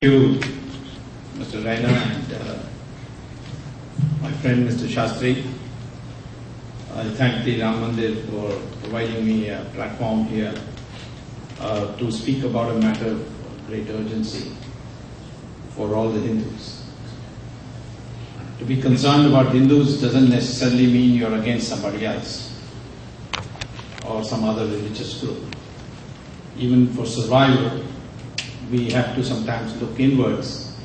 Thank you, Mr. Raina and my friend Mr. Shastri. I thank the Ram Mandir for providing me a platform here to speak about a matter of great urgency for all the Hindus. To be concerned about Hindus doesn't necessarily mean you're against somebody else or some other religious group. Even for survival, we have to sometimes look inwards,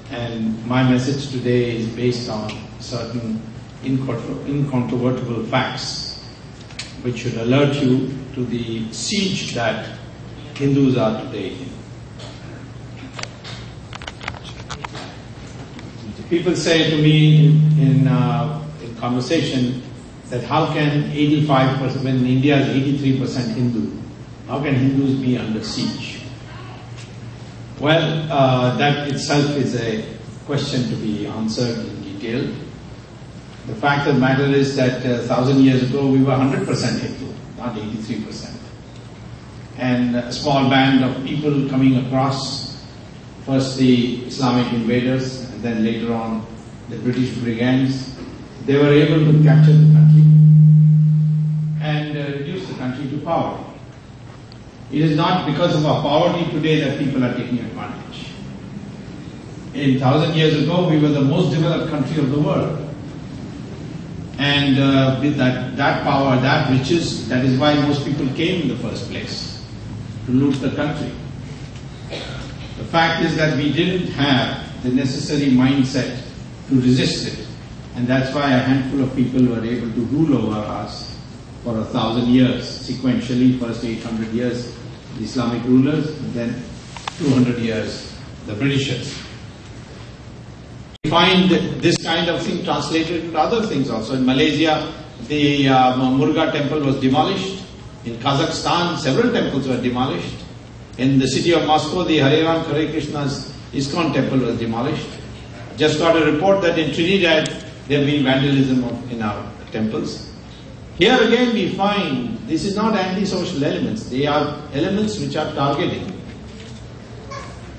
and my message today is based on certain incontrovertible facts which should alert you to the siege that Hindus are today in. People say to me in conversation that how can 85%, when India is 83% Hindu, how can Hindus be under siege? Well, that itself is a question to be answered in detail. The fact of the matter is that 1,000 years ago we were 100% Hindu, not 83%. And a small band of people coming across, first the Islamic invaders and then later on the British brigands, they were able to capture the country and reduce the country to poverty. It is not because of our poverty today that people are taking advantage. 1,000 years ago, we were the most developed country of the world. And with that power, that riches, that is why most people came in the first place, to loot the country. The fact is that we didn't have the necessary mindset to resist it. And that's why a handful of people were able to rule over us for 1,000 years, sequentially, first 800 years the Islamic rulers, and then 200 years the Britishers. We find this kind of thing translated into other things also. In Malaysia, the Murugan temple was demolished. In Kazakhstan, several temples were demolished. In the city of Moscow, the Hare Ram Hare Krishna's ISKCON temple was demolished. Just got a report that in Trinidad there have been vandalism in our temples. Here again we find this is not anti-social elements, they are elements which are targeting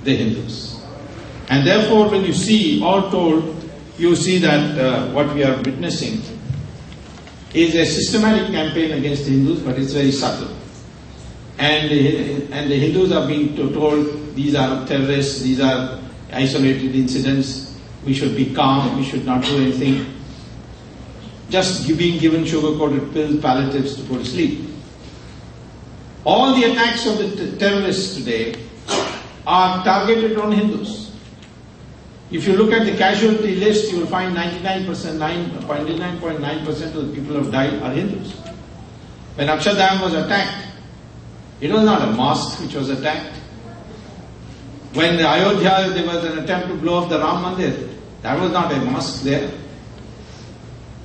the Hindus. And therefore when you see, all told, you see that what we are witnessing is a systematic campaign against the Hindus, but it's very subtle. And the Hindus are being told these are terrorists, these are isolated incidents, we should be calm, we should not do anything. Just being given sugar-coated pills, palliatives to go to sleep. All the attacks of the terrorists today are targeted on Hindus. If you look at the casualty list, you will find 99.9% of the people who have died are Hindus. When Akshardham was attacked, it was not a mosque which was attacked. When in Ayodhya there was an attempt to blow up the Ram Mandir, that was not a mosque there.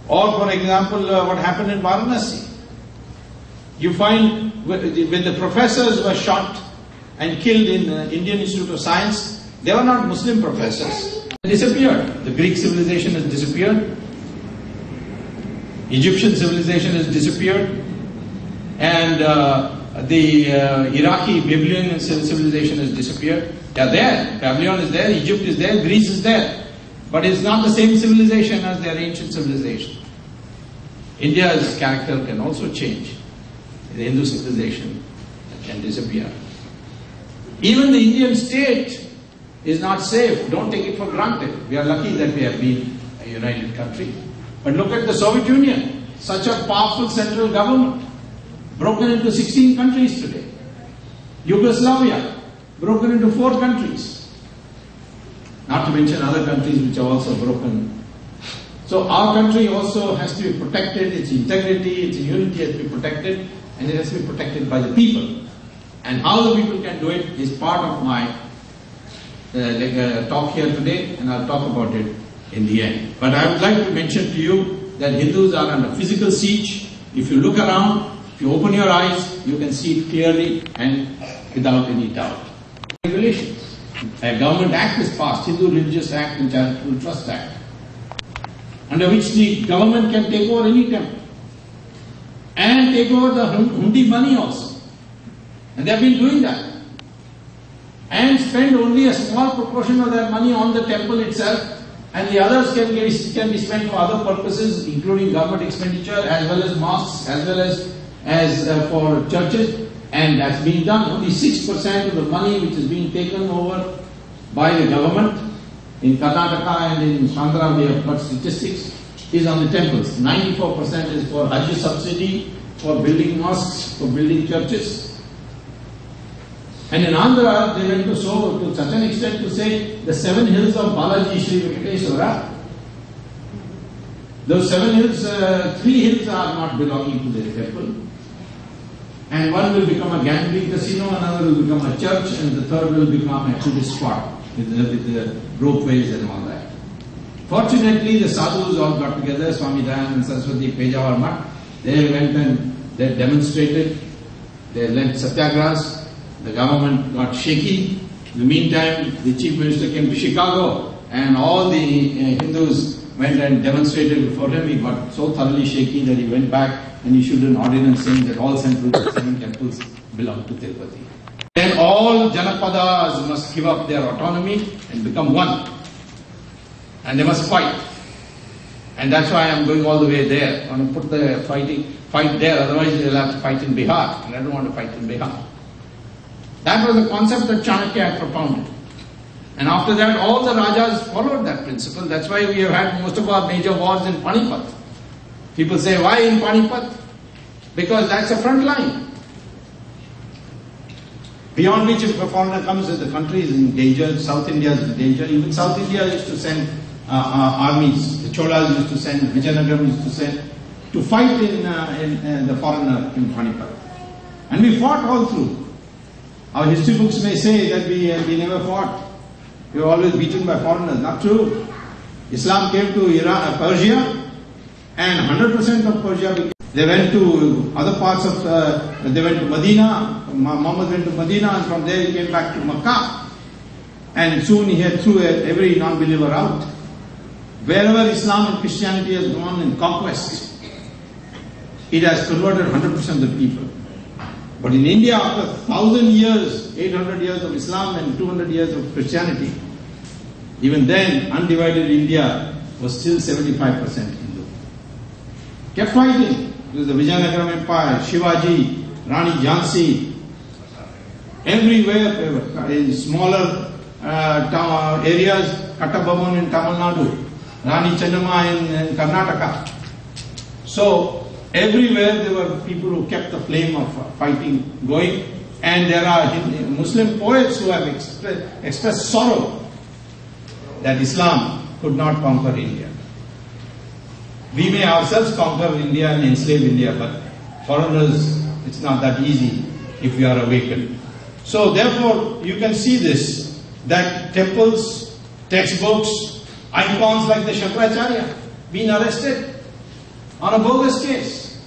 Or for example, what happened in Varanasi. You find when the professors were shot and killed in the Indian Institute of Science, they were not Muslim professors. They disappeared. The Greek civilization has disappeared. Egyptian civilization has disappeared. And the Iraqi Babylonian civilization has disappeared. They are there. Babylon is there, Egypt is there, Greece is there. But it's not the same civilization as their ancient civilization. India's character can also change. The Hindu civilization can disappear. Even the Indian state is not safe. Don't take it for granted. We are lucky that we have been a united country. But look at the Soviet Union. Such a powerful central government. Broken into 16 countries today. Yugoslavia. Broken into 4 countries. Not to mention other countries which are also broken. So our country also has to be protected, its integrity, its unity has to be protected, and it has to be protected by the people. And how the people can do it is part of my talk here today, and I'll talk about it in the end. But I would like to mention to you that Hindus are under physical siege. If you look around, if you open your eyes, you can see it clearly and without any doubt. Regulations. A government act is passed, Hindu Religious Act and Charitable Trust Act, under which the government can take over any temple and take over the hundi money also. And they have been doing that. and spend only a small proportion of their money on the temple itself, and the others can be spent for other purposes, including government expenditure, as well as mosques, as well as for churches, and that's being done. Only 6% of the money which is being taken over by the government in Karnataka and in Andhra, we have got statistics, is on the temples. 94% is for Hajj subsidy, for building mosques, for building churches. And in Andhra, they went to such an extent to say the 7 hills of Balaji Sri Venkateswara. Those 7 hills, 3 hills are not belonging to the temple. And one will become a gambling casino, another will become a church, and the third will become a tourist spot with the ropeways and all that. Fortunately, the sadhus all got together, Swami Dayananda and Saraswati Pejawar Math. They went and they demonstrated, they led satyagrahas. The government got shaky. In the meantime, the chief minister came to Chicago and all the Hindus went and demonstrated before him. He got so thoroughly shaky that he went back and issued an ordinance saying that all central temples belong to Tirupati. Then all Janapadas must give up their autonomy and become one. And they must fight. And that's why I'm going all the way there. I want to put the fight there, otherwise they'll have to fight in Bihar. And I don't want to fight in Bihar. That was the concept that Chanakya had propounded. And after that, all the Rajas followed that principle. That's why we have had most of our major wars in Panipat. People say, why in Panipat? Because that's a front line. Beyond which, if a foreigner comes, the country is in danger, South India is in danger. Even South India used to send armies. The Cholas used to send, Vijayanagaram used to send, to fight in the foreigner in Panipat. And we fought all through. Our history books may say that we never fought. We were always beaten by foreigners. Not true. Islam came to Iran, Persia, and 100% of Persia. They went to other parts of, they went to Medina. Muhammad went to Medina, and from there he came back to Makkah. And soon he had threw every non-believer out. Wherever Islam and Christianity has gone in conquest, it has converted 100% of the people. But in India, after 1,000 years, 800 years of Islam and 200 years of Christianity, even then, undivided India was still 75% Hindu. Kept fighting. It was the Vijayanagaram Empire, Shivaji, Rani Jhansi, everywhere, in smaller areas, Kattabomman in Tamil Nadu, Rani Chennamma in Karnataka. So, everywhere there were people who kept the flame of fighting going, and there are Muslim poets who have expressed sorrow that Islam could not conquer India. We may ourselves conquer India and enslave India, but foreigners, it's not that easy if we are awakened. So therefore, you can see this, that temples, textbooks, icons like the Shankaracharya being arrested on a bogus case.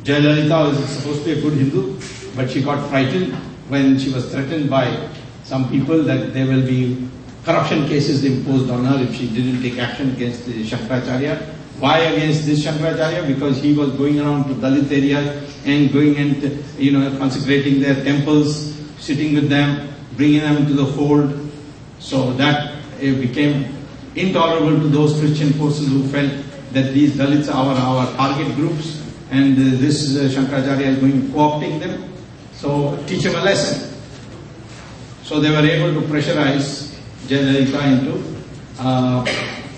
Jayalalitha was supposed to be a good Hindu, but she got frightened when she was threatened by some people that there will be corruption cases imposed on her if she didn't take action against the Shankaracharya. Why against this Shankaracharya? Because he was going around to Dalit areas and going and consecrating their temples, sitting with them, bringing them into the fold. So that it became intolerable to those Christian forces who felt that these Dalits are our target groups, and this Shankaracharya is going co-opting them. So teach them a lesson. So they were able to pressurize Jayalalitha into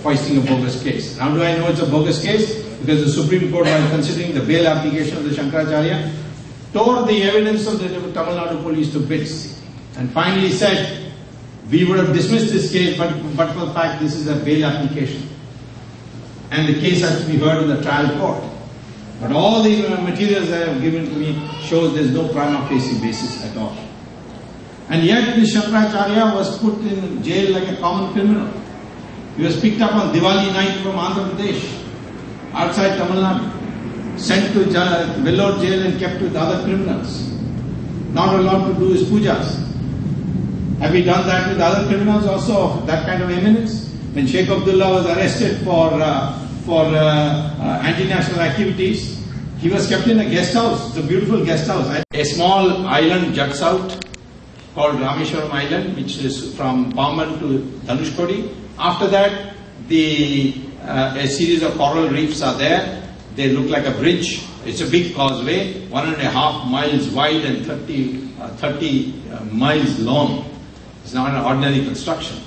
foisting a bogus case. How do I know it's a bogus case? Because the Supreme Court, while considering the bail application of the Shankaracharya, tore the evidence of the Tamil Nadu police to bits and finally said, we would have dismissed this case, but for the fact this is a bail application. And the case has to be heard in the trial court. But all the materials that have given to me shows there is no prima facie basis at all. And yet this Shankaracharya was put in jail like a common criminal. He was picked up on Diwali night from Andhra Pradesh, outside Tamil Nadu, sent to Vellore jail and kept with other criminals. Not allowed to do his pujas. Have we done that with other criminals also of that kind of eminence? When Sheikh Abdullah was arrested for anti-national activities, He was kept in a guest house. It's a beautiful guest house. A small island juts out called Rameshwaram Island, which is from Paman to Dhanushkodi. After that, a series of coral reefs are there. They look like a bridge. It's a big causeway, 1.5 miles wide and 30 miles long. It's not an ordinary construction.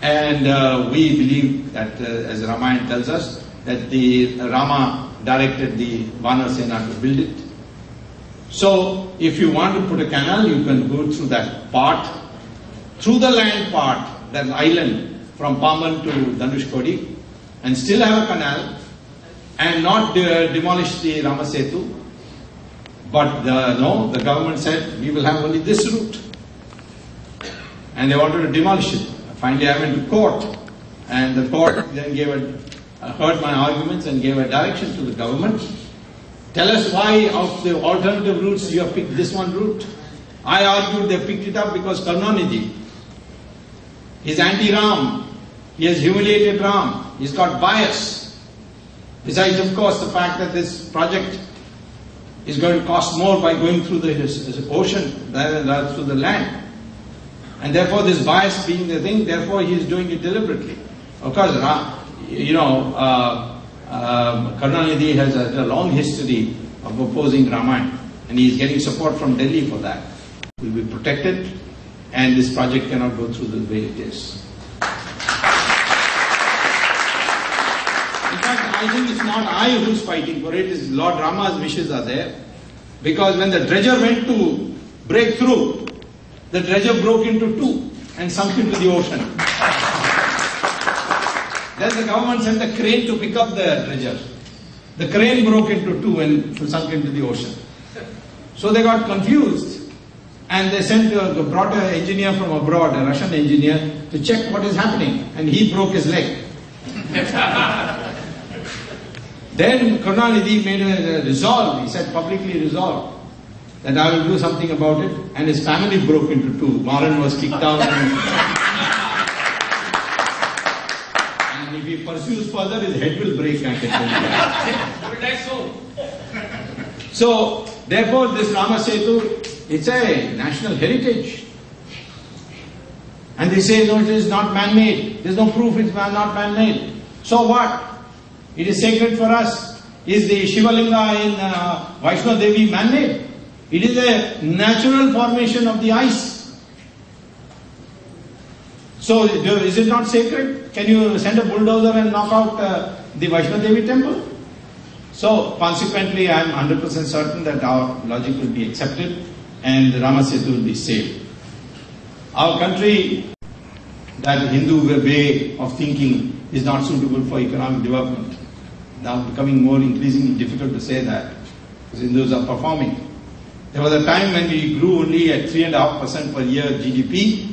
And we believe that, as Ramayana tells us, that the Rama directed the Vanar Sena to build it. So, if you want to put a canal, you can go through that part, through the land part, that island from Paman to Dhanushkodi, and still have a canal, and not demolish the Ramasetu. But no, the government said, we will have only this route. And they wanted to demolish it. Finally, I went to court, and the court then heard my arguments and gave a direction to the government. Tell us why of the alternative routes you have picked this one route. I argued they picked it up because Karunanidhi is anti-Ram. He has humiliated Ram. He's got bias. Besides, of course, the fact that this project is going to cost more by going through the ocean rather than through the land. And therefore, this bias being the thing, therefore he is doing it deliberately. Of course, Karunanidhi has a long history of opposing Ramayana, and he is getting support from Delhi for that. It will be protected, and this project cannot go through the way it is. In fact, I think it's not I who's fighting for it, it's Lord Rama's wishes are there. Because when the dredger went to break through, the dredger broke into two and sunk into the ocean. Then the government sent a crane to pick up the dredger. The crane broke into two and sunk into the ocean. So they got confused, and they brought an engineer from abroad, a Russian engineer, to check what is happening, and he broke his leg. Then Karunanidhi made a resolve, he said publicly resolved, that I will do something about it, and his family broke into two. Maran was kicked out. And if he pursues further, his head will break, I can tell you that. So, therefore, this Rama Setu, it's a national heritage. And they say, no, it is not man-made. There is no proof it's not man-made. So what? It is sacred for us. Is the Shivalinga in Vaishno Devi man-made? It is a natural formation of the ice. So, is it not sacred? Can you send a bulldozer and knock out the Vaishno Devi temple? So, consequently, I am 100% certain that our logic will be accepted and the Rama Setu will be saved. Our country, that Hindu way of thinking is not suitable for economic development. Now becoming more increasingly difficult to say that, because Hindus are performing. There was a time when we grew only at 3.5% per year GDP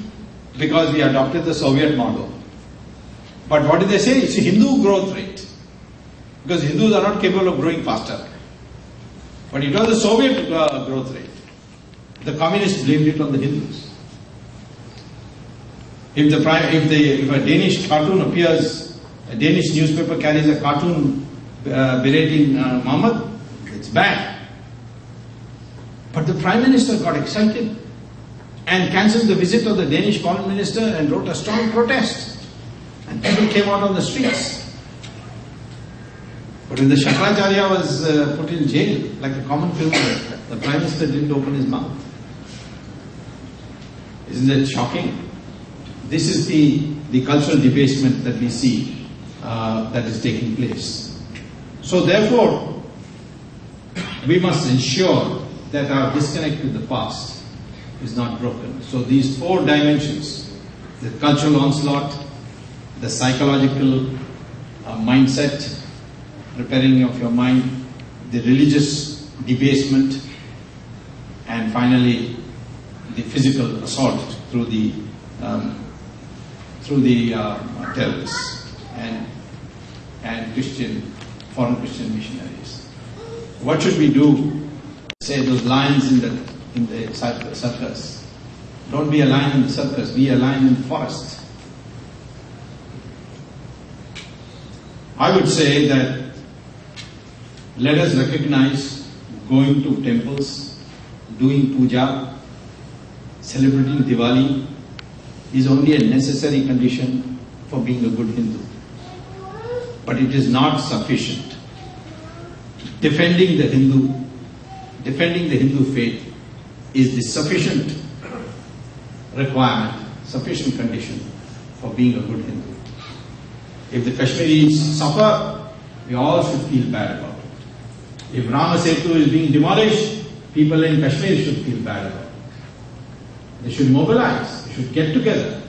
because we adopted the Soviet model. But what did they say? It's a Hindu growth rate. Because Hindus are not capable of growing faster. But it was the Soviet growth rate. The communists blamed it on the Hindus. If a Danish cartoon appears, a Danish newspaper carries a cartoon berating Muhammad, it's bad. But the Prime Minister got excited and cancelled the visit of the Danish Foreign Minister and wrote a strong protest. And people came out on the streets. But when the Shankaracharya was put in jail, like a common criminal, the Prime Minister didn't open his mouth. Isn't that shocking? This is the cultural debasement that we see that is taking place. So therefore, we must ensure that our disconnect with the past is not broken. So these four dimensions, the cultural onslaught, the psychological mindset, repairing of your mind, the religious debasement, and finally the physical assault through the terrorists and foreign Christian missionaries. What should we do? Say those lions in the circus. Don't be a lion in the circus, be a lion in the forest. I would say that Let us recognize going to temples, doing puja, celebrating Diwali is only a necessary condition for being a good Hindu. But it is not sufficient. Defending the Hindu faith is the sufficient requirement, sufficient condition for being a good Hindu. If the Kashmiris suffer, we all should feel bad about it. If Rama Setu is being demolished, people in Kashmir should feel bad about it. They should mobilize, they should get together.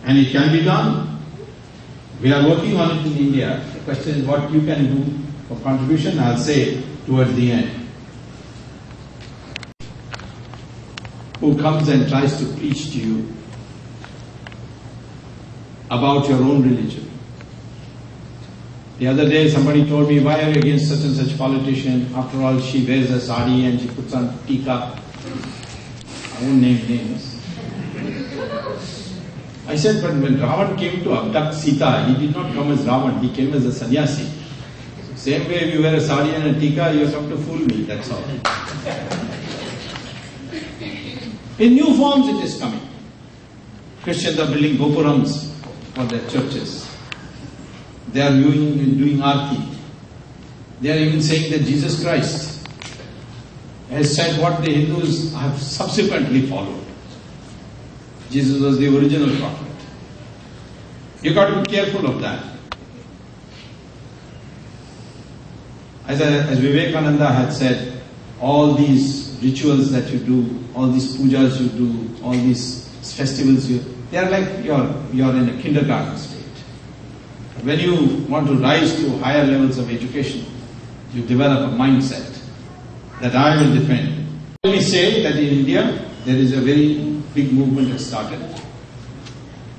And it can be done. We are working on it in India. The question is what you can do for contribution, I'll say towards the end. Who comes and tries to preach to you about your own religion. The other day somebody told me, why are you against such and such politician? After all, she wears a sari and she puts on tika. I won't name names. I said, but when Ravan came to abduct Sita, he did not come as Ravan, he came as a sannyasi. So same way if you wear a sari and a tika, you have come to fool me, that's all. In new forms it is coming. Christians are building gopurams for their churches. They are doing arti. They are even saying that Jesus Christ has said what the Hindus have subsequently followed. Jesus was the original prophet. You got to be careful of that. As Vivekananda had said, all these rituals that you do, all these pujas you do, all these festivals they are like you're in a kindergarten state. When you want to rise to higher levels of education, you develop a mindset that I will defend. Let me say that in India, there is a very big movement has started.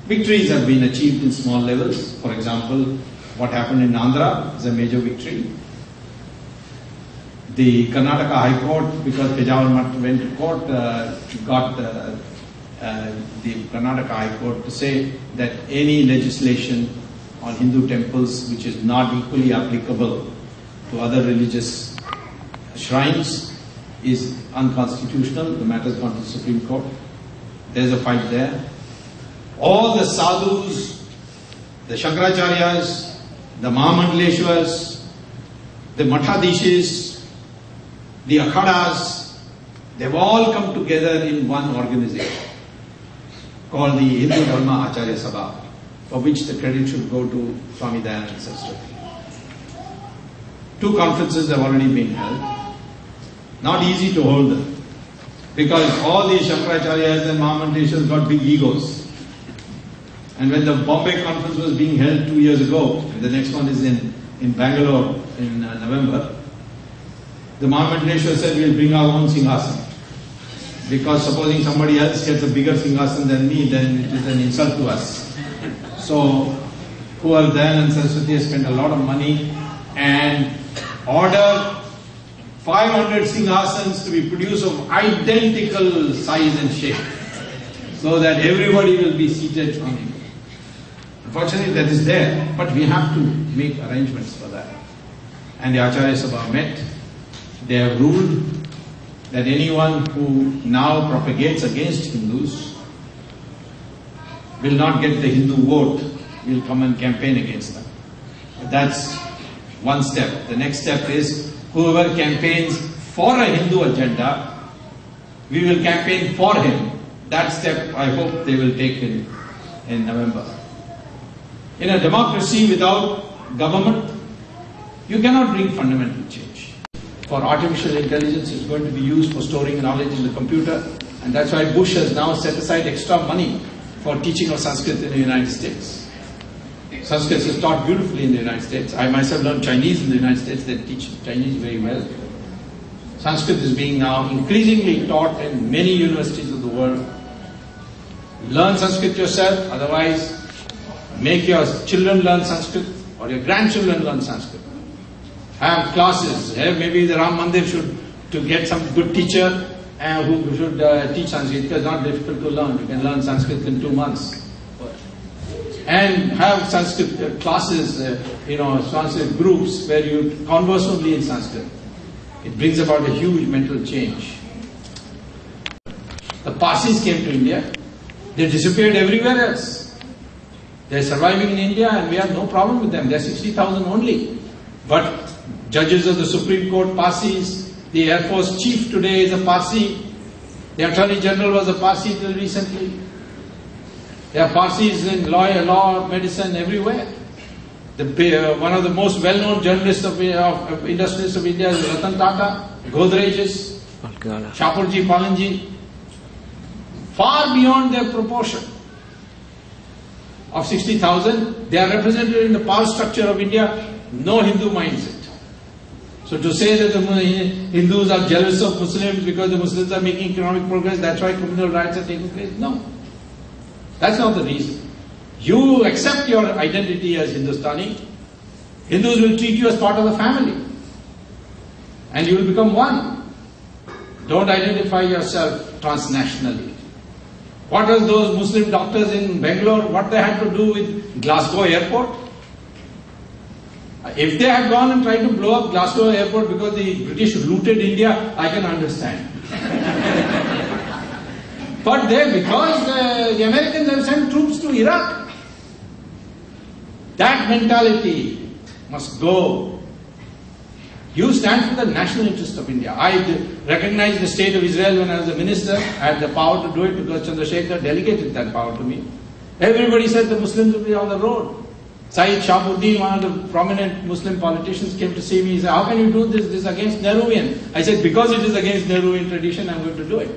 Victories have been achieved in small levels. For example, what happened in Andhra is a major victory. The Karnataka High Court, because Pejawar Math went to court, got the Karnataka High Court to say that any legislation on Hindu temples which is not equally applicable to other religious shrines is unconstitutional. The matter has gone to the Supreme Court. There's a fight there. All the sadhus, the Shankaracharyas, the Mahamandaleshwars, the Mathadishis, the Akhadas, they've all come together in one organization called the Hindu Dharma Acharya Sabha, for which the credit should go to Swami Dayananda Saraswati. 2 conferences have already been held. Not easy to hold them, because all these Shankaracharyas and Mahamandaleshwars got big egos. And when the Bombay conference was being held 2 years ago, and the next one is in Bangalore in November, the Mahamandaleshwar said, we'll bring our own Singhasan. Because supposing somebody else gets a bigger Singhasan than me, then it is an insult to us. So, poor Dayananda Saraswati has spent a lot of money and ordered 500 Singhasans to be produced of identical size and shape, so that everybody will be seated on it. Unfortunately, that is there, but we have to make arrangements for that. And the Acharya Sabha met. They have ruled that anyone who now propagates against Hindus will not get the Hindu vote, will come and campaign against them. That's one step. The next step is whoever campaigns for a Hindu agenda, we will campaign for him. That step I hope they will take in November. In a democracy without government, you cannot bring fundamental change. For artificial intelligence is going to be used for storing knowledge in the computer, and that's why Bush has now set aside extra money for teaching of Sanskrit in the United States. Sanskrit is taught beautifully in the United States. I myself learned Chinese in the United States. They teach Chinese very well. Sanskrit is being now increasingly taught in many universities of the world. Learn Sanskrit yourself, otherwise make your children learn Sanskrit or your grandchildren learn Sanskrit. Have classes. Maybe the Ram Mandir should to get some good teacher who should teach Sanskrit, because it's not difficult to learn. You can learn Sanskrit in 2 months. and have Sanskrit classes, Sanskrit groups where you converse only in Sanskrit. It brings about a huge mental change. The Parsis came to India. They disappeared everywhere else. They're surviving in India and we have no problem with them. They're 60,000 only. But judges of the Supreme Court, Parsis, the Air Force Chief today is a Parsi. The Attorney General was a Parsi till recently. There are Parsis in law, medicine, everywhere. One of the most well-known journalists of industrialists of India is Ratan Tata, Godrej's, Shapurji, Palanji. Far beyond their proportion of 60,000, they are represented in the power structure of India. No Hindu minds it. So to say that the Hindus are jealous of Muslims because the Muslims are making economic progress, that's why communal riots are taking place. No. That's not the reason. You accept your identity as Hindustani. Hindus will treat you as part of the family. And you will become one. Don't identify yourself transnationally. What are those Muslim doctors in Bangalore, what they had to do with Glasgow airport? If they had gone and tried to blow up Glasgow airport because the British looted India, I can understand. But because the Americans have sent troops to Iraq, that mentality must go. You stand for the national interest of India. I recognize the state of Israel when I was a minister. I had the power to do it because Chandrasekhar delegated that power to me. Everybody said the Muslims will be on the road. Saeed Shahabuddin, one of the prominent Muslim politicians, came to see me. He said, how can you do this? This is against Nehruvian. I said, because it is against Nehruvian tradition, I'm going to do it.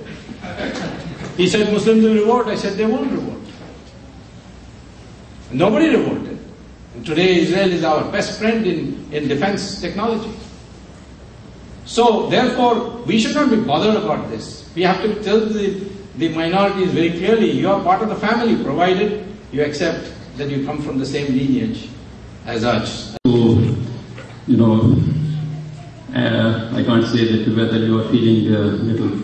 He said, Muslims will revolt. I said, they won't revolt. Nobody revolted. And today Israel is our best friend in defense technology. So, therefore, we should not be bothered about this. We have to tell the minorities very clearly, you are part of the family, provided you accept that you come from the same lineage as us. So, I can't say that whether you are feeling a little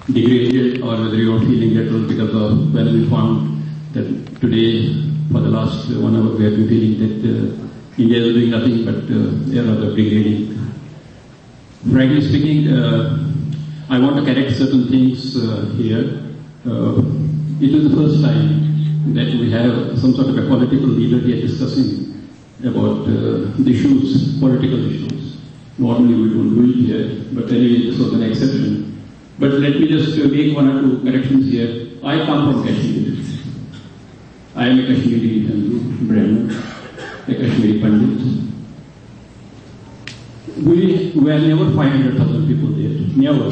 degraded or whether you are feeling a little because of when we found that today, for the last 1 hour, we have been feeling that India is doing nothing but rather degrading. Frankly speaking, I want to correct certain things here. It is the first time that we have some sort of a political leader here discussing about the issues, political issues. Normally we don't do it here, but anyway, this was an exception. But let me just make 1 or 2 corrections here. I come from Kashmir. I am a Kashmiri Hindu, Brahmin, a Kashmiri Pandit. We were never 500,000 people there, never.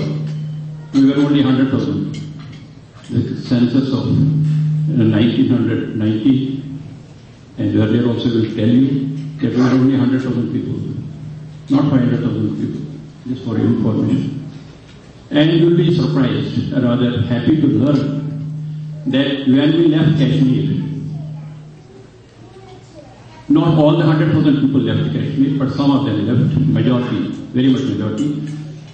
We were only 100,000. The census of 1990, and earlier also will tell you that we were only 100,000 people, not 500,000 people, just for your information. And you will be surprised, rather happy to learn that when we left Kashmir, not all the 100,000 people left Kashmir, but some of them left, majority, very much majority.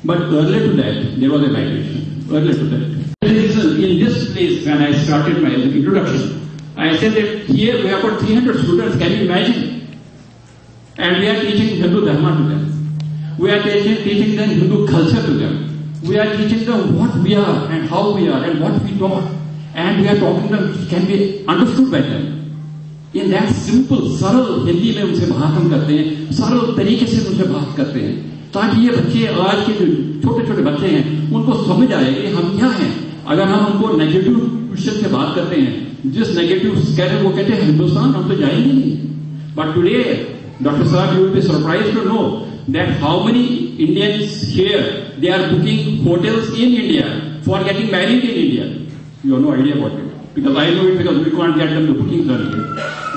But earlier to that, there was a migration. Earlier to that. In this place, when I started my introduction, I said that here we have got 300 students, can you imagine? And we are teaching Hindu Dharma to them. We are teaching them Hindu culture to them. We are teaching them what we are and how we are and what we talk. And we are talking to them, can be understood by them. In that simple, सरल हिंदी में उनसे बात हम करते हैं, सरल तरीके से उनसे बात करते हैं, ताकि ये बच्चे आज के जो छोटे छोटे बच्चे हैं, उनको समझ आए कि हम क्या हैं. अगर हम उनको नेगेटिव क्वेश्चन से बात करते हैं, जिस नेगेटिव कहते वो कहते हैं हिंदुस्तान हम तो जाएंगे नहीं. But today, Dr. Saab, you will be surprised to know that how many Indians here, they are booking hotels in India for getting married in India. You have no idea about it. Because I know it because we can't get them to bookings earlier.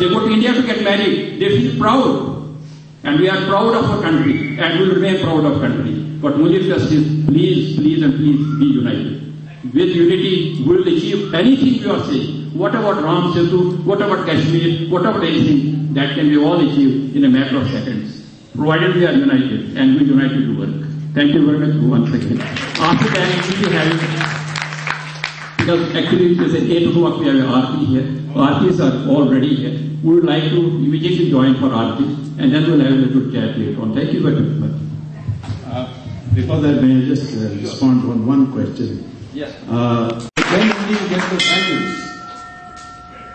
They go to India to get married. They feel proud. And we are proud of our country. And we will remain proud of our country. But my request is, please, please and please be united. With unity, we will achieve anything you are saying. What about Ram Setu? What about Kashmir? What about anything? That can be all achieved in a matter of seconds. Provided we are united. And we united to work. Thank you very much once again. After that, we will have Because actually there's an 8 o'clock we have an Aarti here. Aartis are all ready here. We would like to immediately join for Aarti, and then we'll have a little chat later on. Thank you very much. Before that, may I just respond on one question? Yes. When do you get the values?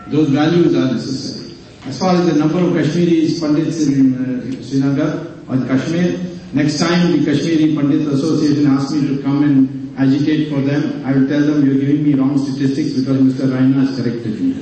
Those values are necessary. As far as the number of Kashmiri Pandits in Srinagar or in Kashmir, next time the Kashmiri Pandit Association asks me to come and agitate for them, I will tell them you're giving me wrong statistics because Mr. Raina has corrected me.